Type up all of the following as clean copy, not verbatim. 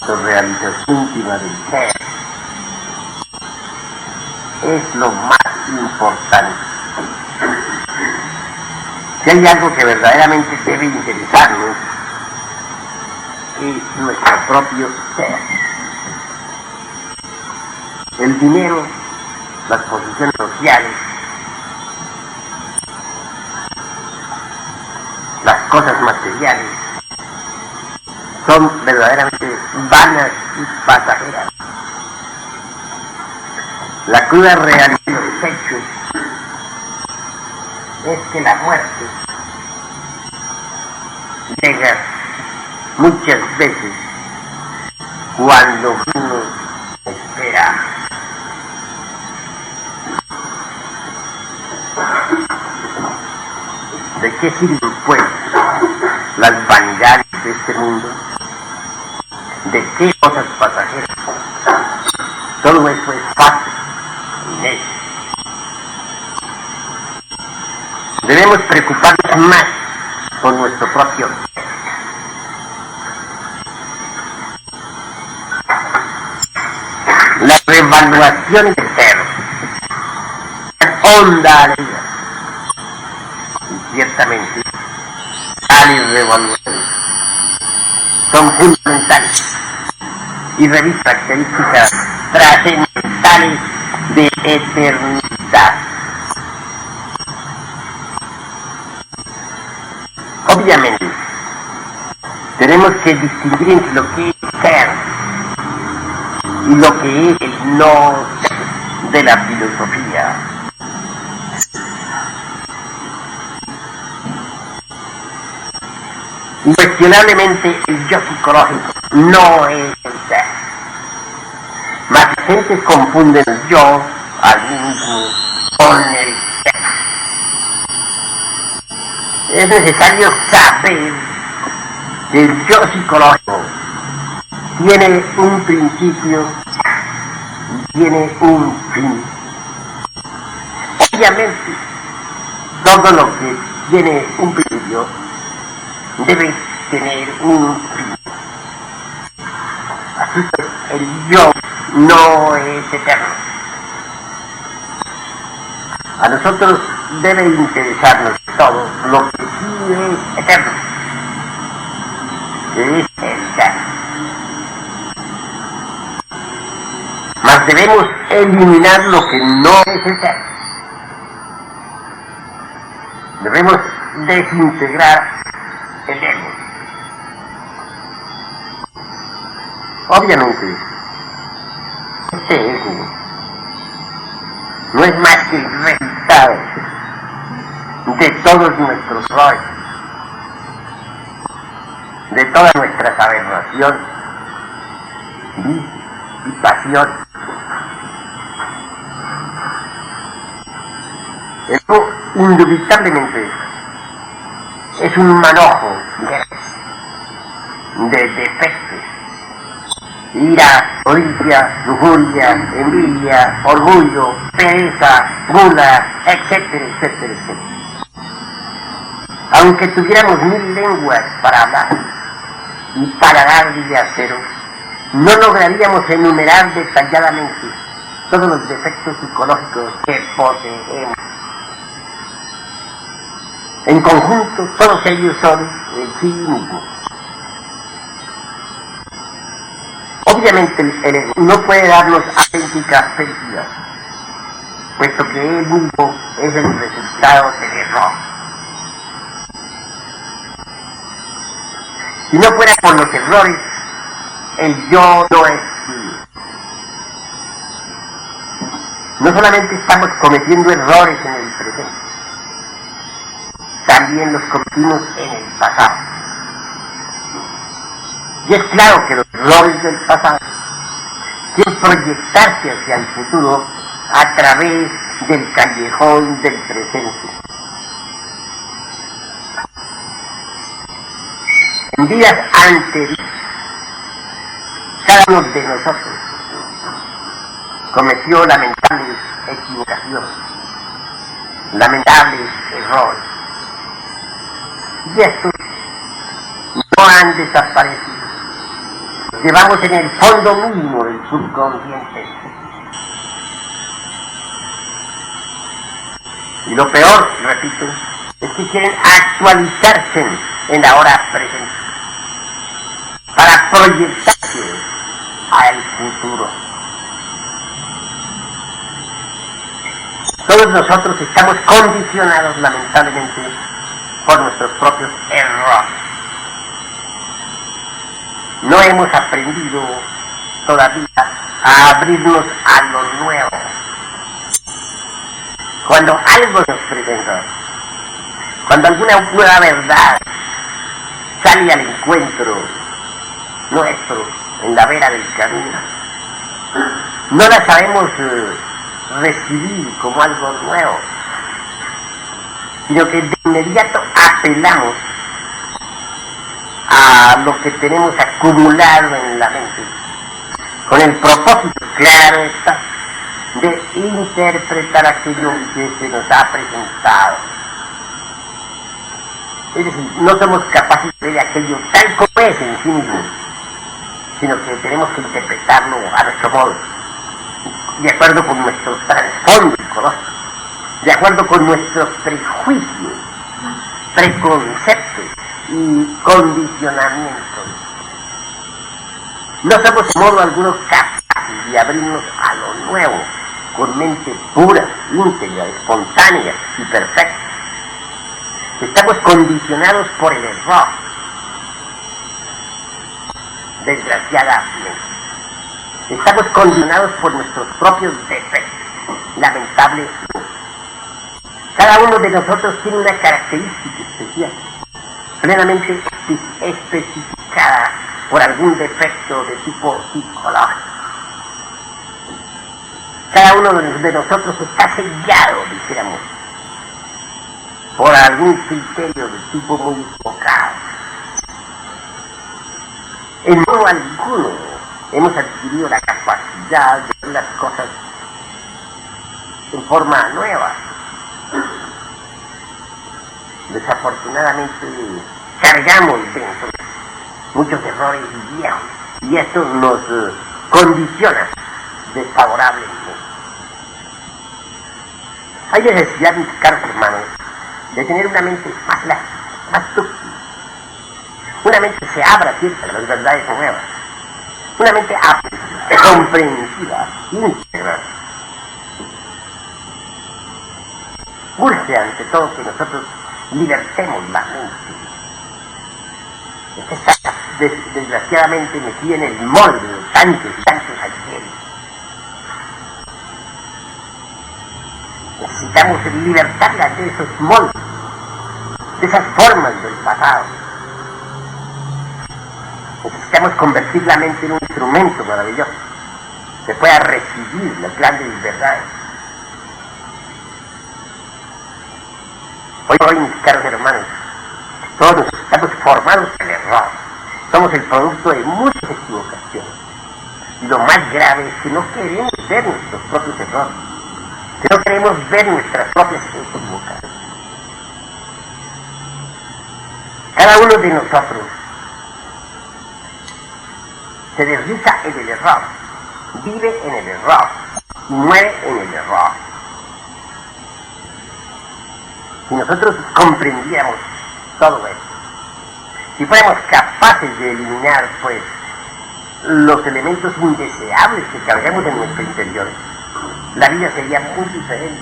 autorrealización íntima del ser es lo más importante. Si hay algo que verdaderamente debe interesarnos, es nuestro propio ser. El dinero, las posiciones sociales, las cosas materiales, son verdaderamente vanas y pasajeras. La cruda realidad de los hechos es que la muerte llega muchas veces cuando uno espera. ¿De qué sirven, pues, las vanidades de este mundo? ¿De qué cosas pasajeras? Todo eso es fácil y necio. Debemos preocuparnos más por nuestro propio ser. La revaluación del ser, honda alegría. Y ciertamente, tales revaluaciones son fundamentales y revistan características trascendentales de eternidad. Obviamente, tenemos que distinguir entre lo que es ser y lo que es el no ser de la filosofía. Incuestionablemente el yo psicológico no es el ser. Más gentes confunden el yo al mismo con el ser. Es necesario saber que el yo psicológico tiene un principio y tiene un fin. Obviamente, todo lo que tiene un principio debe tener un fin. Así que el yo no es eterno. A nosotros debe interesarnos todo lo que sí es eterno, que es el ser. Mas debemos eliminar lo que no es el ser. Debemos desintegrar el ego. Obviamente, este ego no es más que el resultado de todos nuestros errores, de todas nuestras aberraciones y pasiones. El ego, indubitablemente, es un manojo de defectos: ira, codicia, lujuria, envidia, orgullo, pereza, gula, etcétera, etcétera, etcétera. Aunque tuviéramos 1000 lenguas para hablar y para darle de acero, no lograríamos enumerar detalladamente todos los defectos psicológicos que poseemos. En conjunto, todos ellos son el sí mismo. Obviamente el ego no puede darnos auténtica felicidad, puesto que él mismo es el resultado del error. Si no fuera por los errores, el yo no existiría. No solamente estamos cometiendo errores en el presente, también los cometimos en el pasado. Y es claro que los errores del pasado quieren proyectarse hacia el futuro a través del callejón del presente. En vidas anteriores, cada uno de nosotros cometió lamentables equivocaciones, lamentables errores. Y estos no han desaparecido. llevamos en el fondo mismo del subconsciente. Y lo peor, repito, es que quieren actualizarse en la hora presente para proyectarse al futuro. Todos nosotros estamos condicionados, lamentablemente, por nuestros propios errores. No hemos aprendido todavía a abrirnos a lo nuevo. Cuando algo nos presenta, cuando alguna nueva verdad sale al encuentro nuestro en la vera del camino, no la sabemos recibir como algo nuevo, sino que de inmediato apelamos a lo que tenemos acumulado en la mente, con el propósito, claro está, de interpretar aquello que se nos ha presentado. Es decir, no somos capaces de ver aquello tal como es en sí mismo, sino que tenemos que interpretarlo a nuestro modo, de acuerdo con nuestros trasfondos psicológicos, de acuerdo con nuestros prejuicios, preconceptos y condicionamientos. No somos de modo alguno capaces de abrirnos a lo nuevo, con mente pura, íntegra, espontánea y perfecta. Estamos condicionados por el error, desgraciadamente. Estamos condicionados por nuestros propios defectos, lamentablemente. Cada uno de nosotros tiene una característica especial, plenamente especificada por algún defecto de tipo psicológico. Cada uno de nosotros está sellado, dijéramos, por algún criterio de tipo muy equivocado. En modo alguno hemos adquirido la capacidad de ver las cosas en forma nueva. Desafortunadamente cargamos dentro muchos errores viejos y esto nos condiciona desfavorablemente. Hay necesidad, mis caros hermanos, de tener una mente más larga, más dúctil, una mente que se abra siempre a las verdades nuevas, una mente apta, comprensiva, íntegra. Urge ante todo que nosotros libertemos la mente. Está desgraciadamente metida en el molde de tantos y tantos ayeres. Necesitamos libertarla de esos moldes, de esas formas del pasado. Necesitamos convertir la mente en un instrumento maravilloso que pueda recibir las grandes verdades. Hoy, mis caros hermanos, todos estamos formados en el error. Somos el producto de muchas equivocaciones. Y lo más grave es que no queremos ver nuestros propios errores, que no queremos ver nuestras propias equivocaciones. Cada uno de nosotros se desliza en el error, vive en el error y muere en el error. Si nosotros comprendiéramos todo esto, si fuéramos capaces de eliminar, pues, los elementos indeseables que cargamos en nuestro interior, la vida sería muy diferente.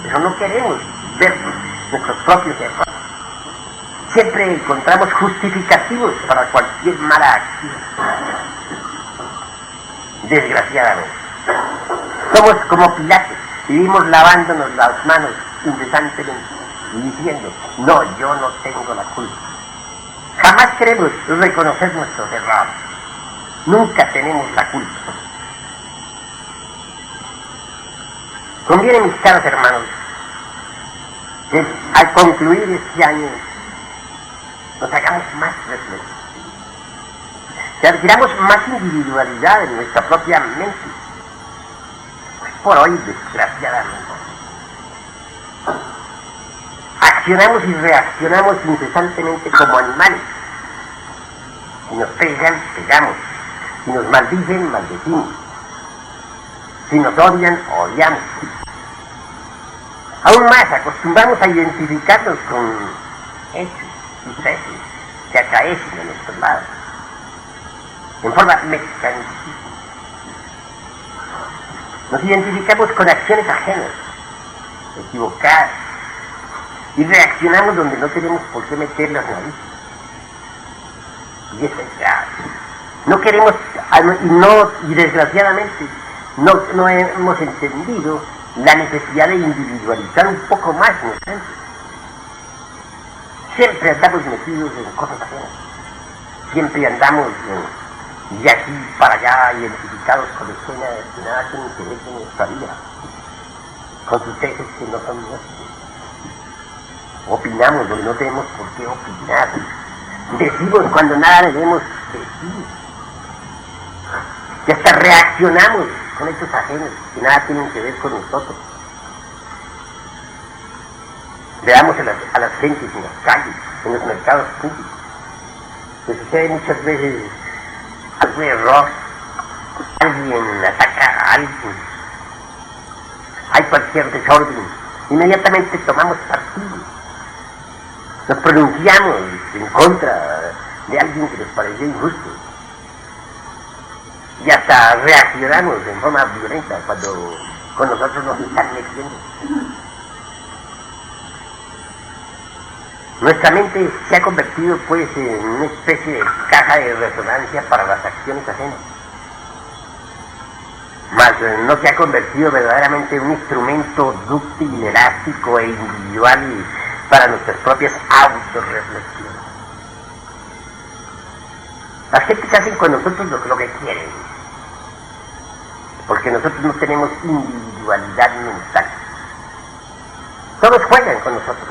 Pero no queremos ver nuestros propios errores. Siempre encontramos justificativos para cualquier mala acción. Desgraciadamente. Somos como Pilatos, vivimos lavándonos las manos incesantemente y diciendo, no, yo no tengo la culpa. Jamás queremos reconocer nuestros errores. Nunca tenemos la culpa. Conviene, mis caros hermanos, que al concluir este año nos hagamos más reflexiones, que adquiramos más individualidad en nuestra propia mente. Pues por hoy, desgraciadamente, accionamos y reaccionamos incesantemente como animales. Si nos pegan, pegamos. Si nos maldicen, maldecimos. Si nos odian, odiamos. Aún más, acostumbramos a identificarnos con hechos, sucesos que acaecen a nuestros lados, en forma mecanicista. Nos identificamos con acciones ajenas, equivocadas, y reaccionamos donde no tenemos por qué meter las narices. Y eso es grave. No queremos, y desgraciadamente, no hemos entendido la necesidad de individualizar un poco más nuestra gente. Siempre andamos metidos en cosas ajenas. Siempre andamos de aquí para allá, identificados con escenas que nada tienen que ver con nuestra vida, con sucesos que no son nuestros. Opinamos donde no tenemos por qué opinar. Decimos cuando nada debemos decir. Y hasta reaccionamos con hechos ajenos que nada tienen que ver con nosotros. Veamos a las gentes en las calles, en los mercados públicos. Que sucede muchas veces algún error, alguien ataca a alguien, hay cualquier desorden, inmediatamente tomamos partido, nos pronunciamos en contra de alguien que nos pareció injusto y hasta reaccionamos en forma violenta cuando con nosotros nos están metiendo. Nuestra mente se ha convertido pues en una especie de caja de resonancia para las acciones ajenas, mas no se ha convertido verdaderamente en un instrumento dúctil, elástico e individual para nuestras propias autorreflexiones. Las gentes hacen con nosotros lo que quieren, porque nosotros no tenemos individualidad mental. Todos juegan con nosotros.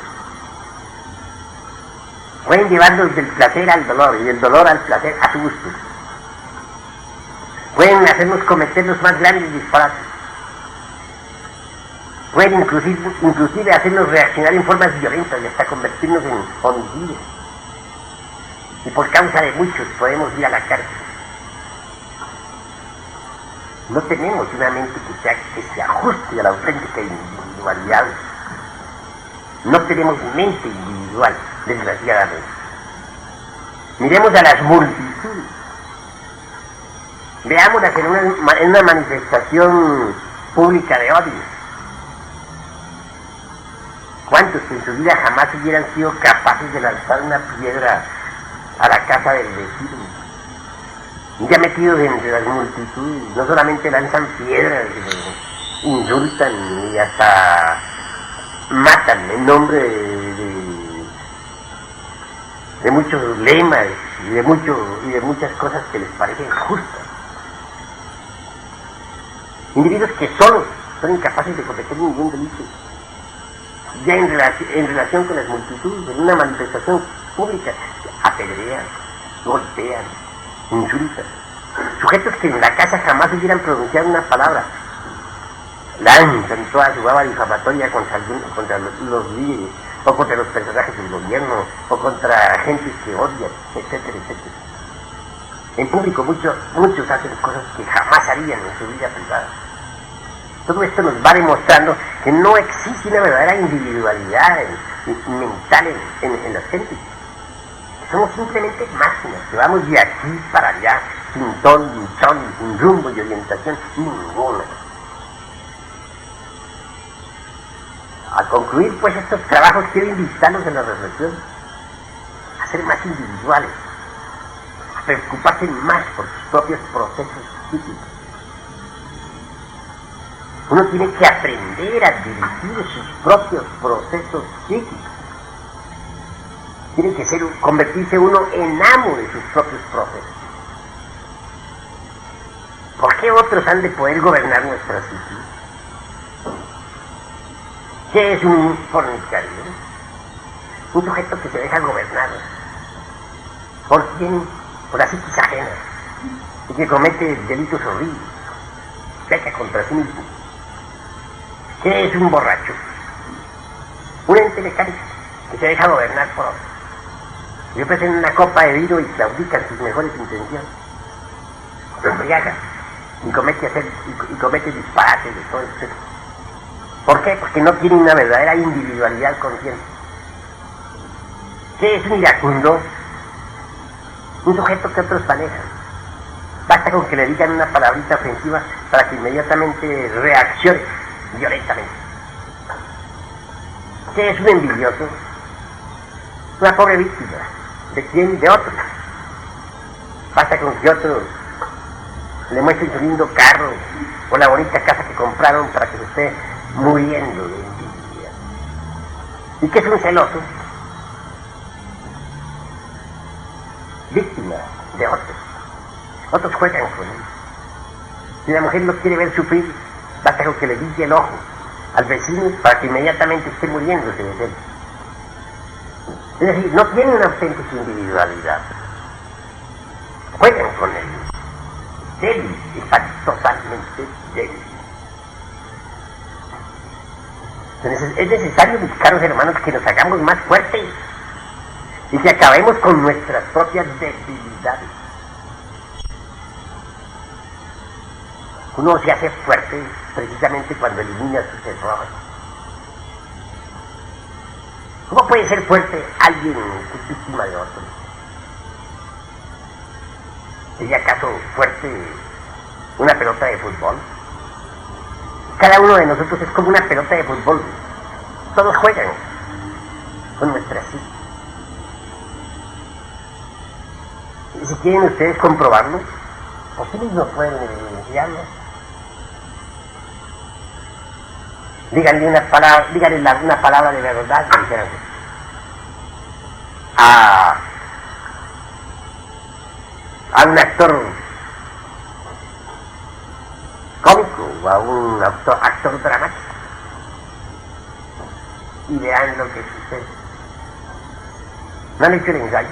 Pueden llevarnos del placer al dolor y del dolor al placer a su gusto. Pueden hacernos cometer los más grandes disparates. Pueden inclusive hacernos reaccionar en formas violentas y hasta convertirnos en homicidios. Y por causa de muchos podemos ir a la cárcel. No tenemos una mente que se ajuste a la auténtica individualidad. No tenemos mente individual, desgraciadamente. Miremos a las multitudes. Veámoslas en una manifestación pública de odio. ¿Cuántos en su vida jamás hubieran sido capaces de lanzar una piedra a la casa del vecino? Ya metidos entre las multitudes, no solamente lanzan piedras, insultan y hasta matan en nombre de muchos lemas y de muchas cosas que les parecen justas. Individuos que solos son incapaces de cometer ningún delito. Ya en relación con las multitudes, en una manifestación pública, apedrean, golpean, insultan. Sujetos que en la casa jamás hubieran pronunciado una palabra, lanzan toda su baba difamatoria contra los líderes, o contra los personajes del gobierno, o contra gentes que odian, etcétera, etcétera. En público muchos hacen cosas que jamás harían en su vida privada. Todo esto nos va demostrando que no existe una verdadera individualidad mental en las gentes. Somos simplemente máquinas que vamos de aquí para allá, sin ton, ni son, sin rumbo y orientación ninguna. Al concluir pues estos trabajos quiero invitarlos en la reflexión a ser más individuales, a preocuparse más por sus propios procesos psíquicos. Uno tiene que aprender a dirigir sus propios procesos psíquicos. Tiene que convertirse uno en amo de sus propios procesos. ¿Por qué otros han de poder gobernar nuestra psique? ¿Qué es un fornicario? Un sujeto que se deja gobernar. ¿Por quién? Por las psiquis ajenas. Y que comete delitos horribles. Peca contra sí mismo. ¿Qué es un borracho? Un ente mecánico que se deja gobernar por otros. Y ofrecen una copa de vino y claudican sus mejores intenciones. se embriaga y comete disparates de todo esto. ¿Por qué? Porque no tiene una verdadera individualidad consciente. ¿Qué es un iracundo? Un sujeto que otros manejan. Basta con que le digan una palabrita ofensiva para que inmediatamente reaccione violentamente. ¿Qué es un envidioso? Una pobre víctima. ¿De quién? De otros. Basta con que otros le muestren su lindo carro o la bonita casa que compraron para que se esté muriendo de envidia. ¿Y qué es un celoso? Víctima de otros. Otros juegan con él. Si la mujer no quiere ver sufrir, basta con que le guille el ojo al vecino para que inmediatamente esté muriéndose de él. Es decir, no tiene una auténtica individualidad. Juegan con él. Débil, está totalmente débil. Es necesario, mis caros hermanos, que nos hagamos más fuertes y que acabemos con nuestras propias debilidades. Uno se hace fuerte precisamente cuando elimina sus errores. ¿Cómo puede ser fuerte alguien que es víctima de otro? ¿Sería acaso fuerte una pelota de fútbol? Cada uno de nosotros es como una pelota de fútbol. Todos juegan con nuestra sí. Y si quieren ustedes comprobarlo, por sí mismos pueden evidenciarlo. Díganle una palabra de verdad, dijeran, a un actor cómico o a un actor dramático y verán lo que sucede. ¿No han hecho el ensayo?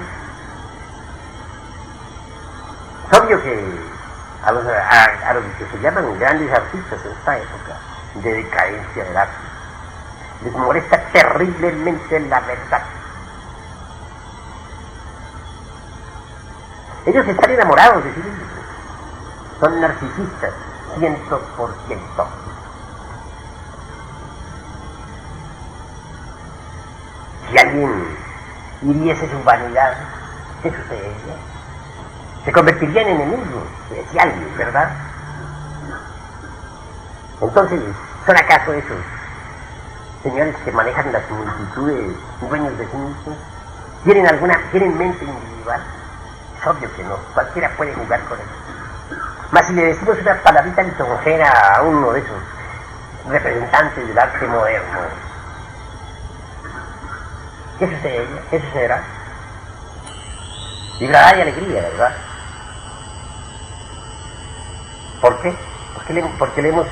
Es obvio que a los que se llaman grandes artistas en esta época de decadencia del arte les molesta terriblemente la verdad. Ellos están enamorados de sí mismos, son narcisistas 100%. Si alguien hiriese su vanidad, ¿qué sucedería? Se convertiría en enemigo de alguien, ¿verdad? Entonces, ¿son acaso esos señores que manejan las multitudes, dueños de sí mismos? ¿Tienen mente individual? Es obvio que no, cualquiera puede jugar con eso. Mas si le decimos una palabrita lisonjera a uno de esos representantes del arte moderno, ¿qué sucedería? ¿Qué sucederá? Vibrará de alegría, ¿verdad? ¿Por qué? Porque le hemos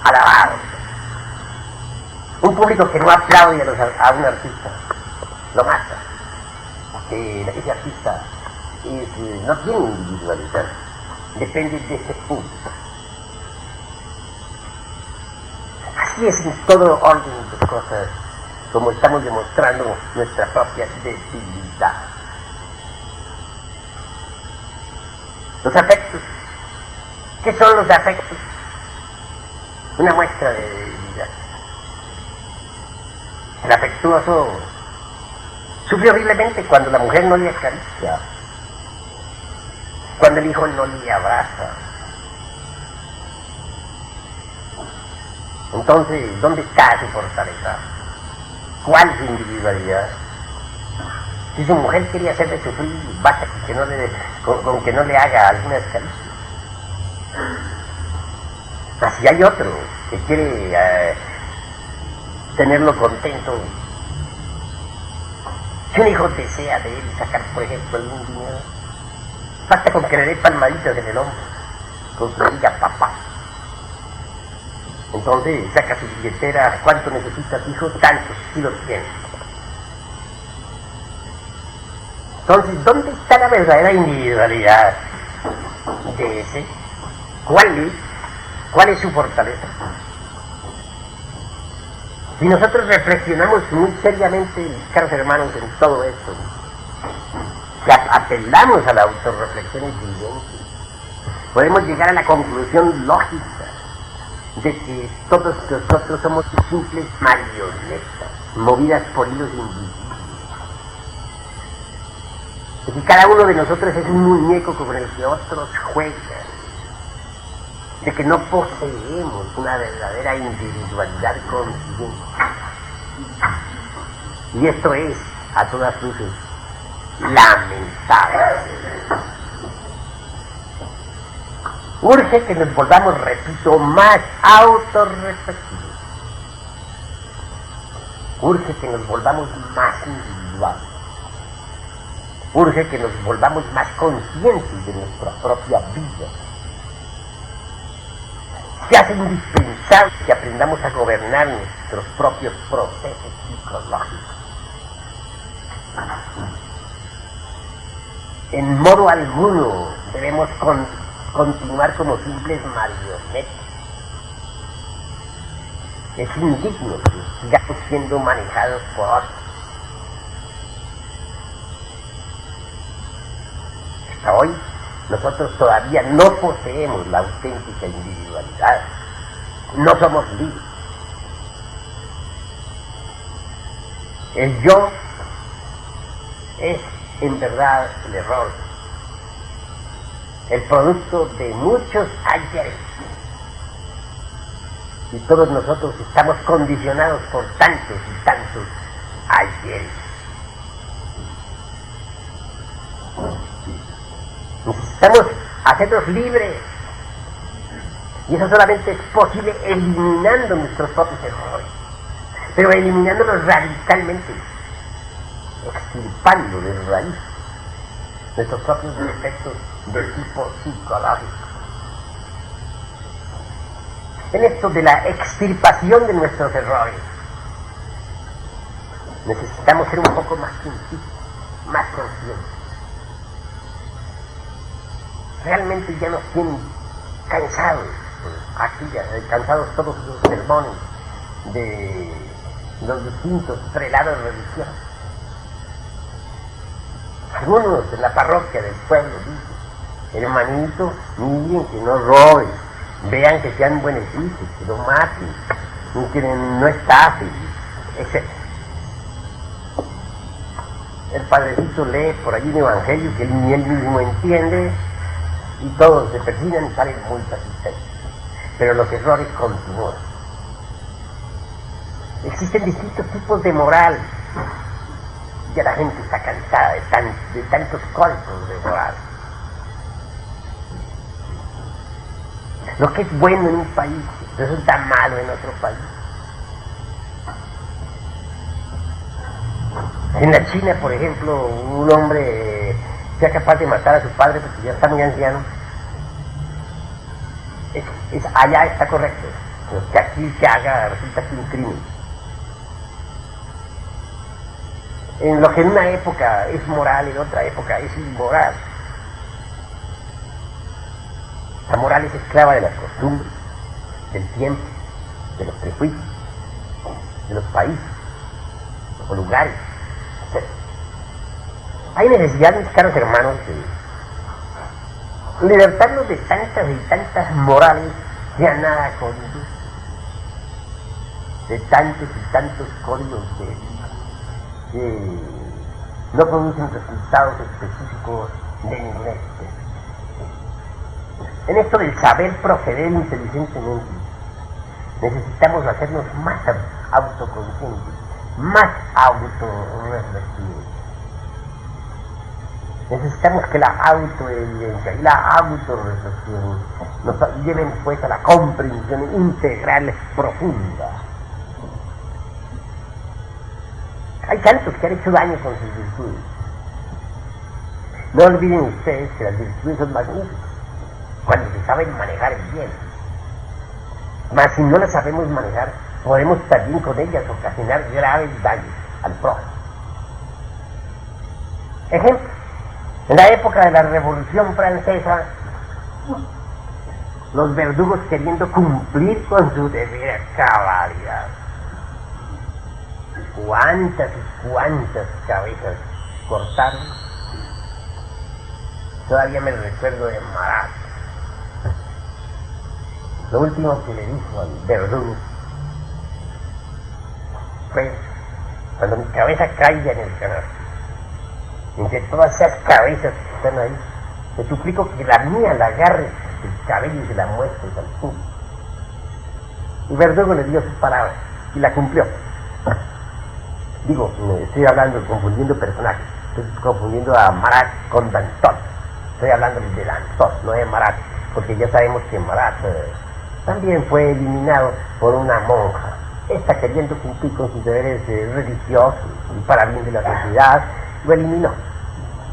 alabado. Un público que no aplaude a un artista lo mata, porque ese artista no tiene individualidad, depende de ese público. Así es en todo orden de cosas, como estamos demostrando nuestra propia debilidad. Los afectos. ¿Qué son los afectos? Una muestra de debilidad. El afectuoso sufre horriblemente cuando la mujer no le acaricia, cuando el hijo no le abraza. Entonces, ¿dónde está su fortaleza? ¿Cuál es su individualidad? Si su mujer quería hacerle sufrir, basta con que no le haga algunas caricias. Si hay otro que quiere tenerlo contento, si un hijo desea de él sacar, por ejemplo, algún dinero, basta con que le dé palmaditas en el hombro, con que le diga papá. Entonces saca su billetera, ¿cuánto necesitas, hijo? Tantos, si los tienes. Entonces, ¿dónde está la verdadera individualidad de ese? ¿Cuál es su fortaleza? Si nosotros reflexionamos muy seriamente, caros hermanos, en todo esto, si apelamos a la autorreflexión evidente, podemos llegar a la conclusión lógica de que todos nosotros somos simples marionetas, movidas por hilos invisibles. De que cada uno de nosotros es un muñeco con el que otros juegan. De que no poseemos una verdadera individualidad consciente. Y esto es, a todas luces, lamentable. Urge que nos volvamos, repito, más autorreflexivos. Urge que nos volvamos más individuales. Urge que nos volvamos más conscientes de nuestra propia vida. Se hace indispensable que aprendamos a gobernar nuestros propios procesos psicológicos. En modo alguno debemos continuar como simples marionetas. Es indigno que sigamos siendo manejados por otros. Hasta hoy, nosotros todavía no poseemos la auténtica individualidad. No somos libres. El yo es, en verdad, el error. El producto de muchos ayeres. Y todos nosotros estamos condicionados por tantos y tantos ayeres. Necesitamos hacernos libres. Y eso solamente es posible eliminando nuestros propios errores. Pero eliminándolos radicalmente. Extirpando de raíz nuestros propios defectos de tipo psicológico. En esto de la extirpación de nuestros errores, necesitamos ser un poco más sensibles, más conscientes. Realmente ya nos tienen cansados, cansados todos esos sermones de los distintos prelados religiosos. Algunos de la parroquia del pueblo dicen: hermanito, miren que no roben, vean que sean buenecitos, que no maten, que no estafen, etc. El padrecito lee por allí un evangelio que ni él mismo entiende, y todos se persignan y salen muy satisfechos. Pero los errores continúan. Existen distintos tipos de moral. Ya la gente está cansada de tantos códigos de moral. Lo que es bueno en un país resulta malo en otro país. En la China, por ejemplo, un hombre sea capaz de matar a su padre porque ya está muy anciano, allá está correcto. Pero que aquí se haga resulta que un crimen. En lo que en una época es moral, en otra época es inmoral. La moral es esclava de las costumbres, del tiempo, de los prejuicios, de los países, los lugares, etc. Hay necesidad, mis caros hermanos, de libertarnos de tantas y tantas morales que a nada conducen, de tantos y tantos códigos que no producen resultados específicos de ninguna especie. En esto del saber proceder inteligentemente, necesitamos hacernos más autoconscientes, más autorreflexivos. Necesitamos que la autoevidencia y la autorreflexión nos lleven pues a la comprensión integral profunda. Hay tantos que han hecho daño con sus virtudes. No olviden ustedes que las virtudes son magníficas cuando se saben manejar bien. Mas si no las sabemos manejar, podemos también con ellas ocasionar graves daños al prójimo. Ejemplo, en la época de la Revolución Francesa, los verdugos queriendo cumplir con su deber cabalidad. ¿Cuántas y cuántas cabezas cortaron? Todavía me recuerdo de Marat, Lo último que le dijo al verdugo fue, cuando mi cabeza caiga en el canal, entre todas esas cabezas que están ahí, te suplico que la mía la agarre el cabello y se la muestre al público. Y Verdugo le dio sus palabras y la cumplió. Digo, me estoy hablando, confundiendo personajes, estoy confundiendo a Marat con Danton. Estoy hablando de Danton, no de Marat, porque ya sabemos que Marat también fue eliminado por una monja. Esta, queriendo cumplir con sus deberes religiosos y para bien de la sociedad, lo eliminó.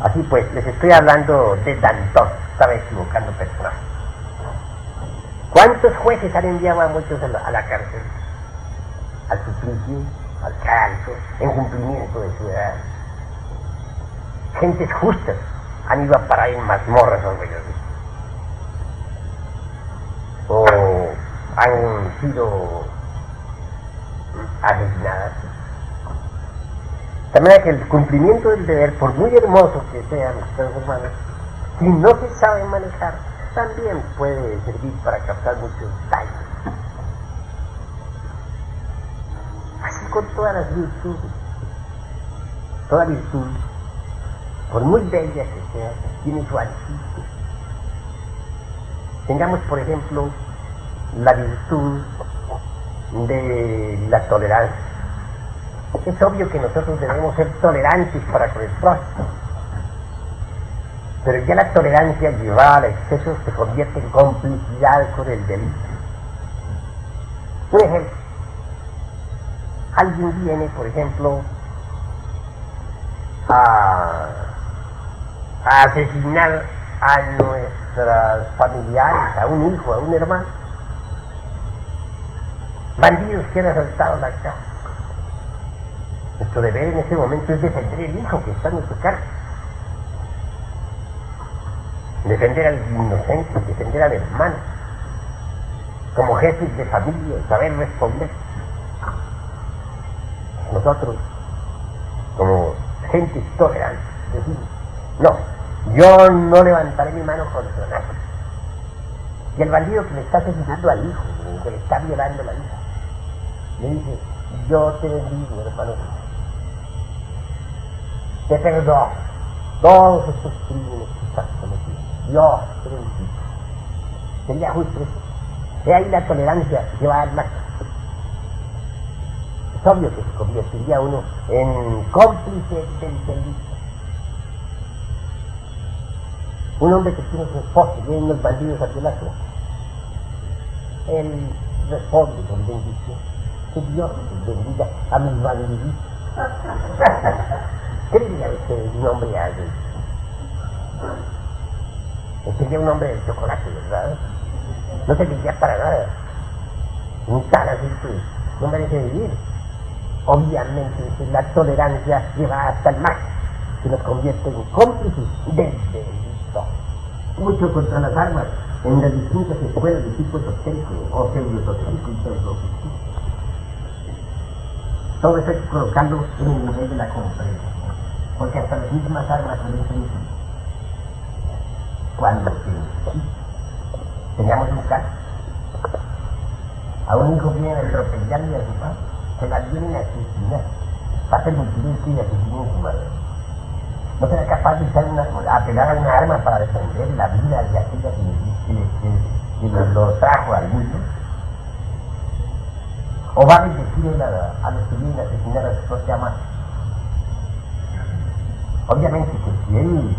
Así pues, les estoy hablando de Danton, estaba equivocando personajes. ¿Cuántos jueces han enviado a muchos a la cárcel? Al suplicio, al calzo, en cumplimiento de su edad. Gentes justas han ido a parar en mazmorras orgullosas. O han sido asesinadas. De manera que el cumplimiento del deber, por muy hermoso que sean los hermanos, si no se sabe manejar, también puede servir para captar muchos daños. Así con todas las virtudes. Toda virtud, por muy bella que sea, tiene su alcance. Tengamos, por ejemplo, la virtud de la tolerancia. Es obvio que nosotros debemos ser tolerantes para con el prójimo, pero ya la tolerancia llevada al exceso se convierte en complicidad con el delito. Un ejemplo: alguien viene, por ejemplo, a asesinar a nuestros familiares, a un hijo, a un hermano. Bandidos que han asaltado la casa. Nuestro deber en ese momento es defender el hijo que está en nuestro cargo. Defender al inocente, defender al hermano. Como jefes de familia, saber responder. Nosotros, como gente tolerante, decimos: no, yo no levantaré mi mano contra nadie. Y el bandido que le está asesinando al hijo, que le está violando a la hija, le dice: yo te bendigo, hermano, te perdono todos estos crímenes que estás cometiendo. Dios te bendigo. Sería justo eso. He ahí la tolerancia que va al máximo. Es obvio que se convertiría uno en cómplice del delito. Un hombre que tiene su esposa y vienen los bandidos a violarlo, él responde con bendición: que Dios bendiga a mis bandiditos. ¿Qué diría usted de un hombre así? Sería un hombre de chocolate, ¿verdad? No serviría para nada. Un tal así que no merece vivir. Obviamente la tolerancia lleva hasta el máximo, que nos convierte en cómplices del delito. Mucho contra las armas en las distintas escuelas de tipo esotérico o pseudo-esotérico y pseudo-esotérico. Todo eso hay que colocarlo en el nivel de la comprensión, porque hasta las mismas armas son infinitas. Cuando tengamos un caso, a un hijo viene a atropellarle a su padre, se la vienen a asesinar, va a permitir que asesinen a su madre. No será capaz de apelar a una arma para defender la vida de aquella que lo trajo al mundo. O va a bendecir a los que vienen a asesinar a su propia madre. Obviamente que si él,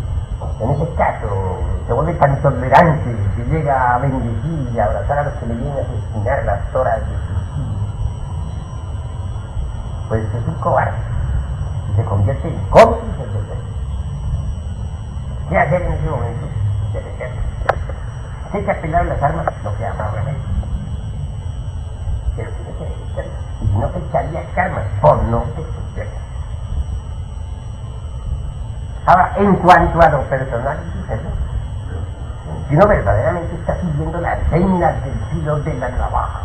en ese caso, se vuelve tan tolerante que llega a bendecir y a abrazar a los que le vienen a asesinar las horas de suicidio, pues es un cobarde y se convierte en cómplice del delito. ¿Qué hacer en ese momento? Defenderse. Si hay que apelar las armas, no queda más remedio. Pero tiene que defenderse. Y si no, se echaría karma por no defenderse. Ahora, en cuanto a lo personal, si uno verdaderamente está siguiendo las señas del filo de la navaja,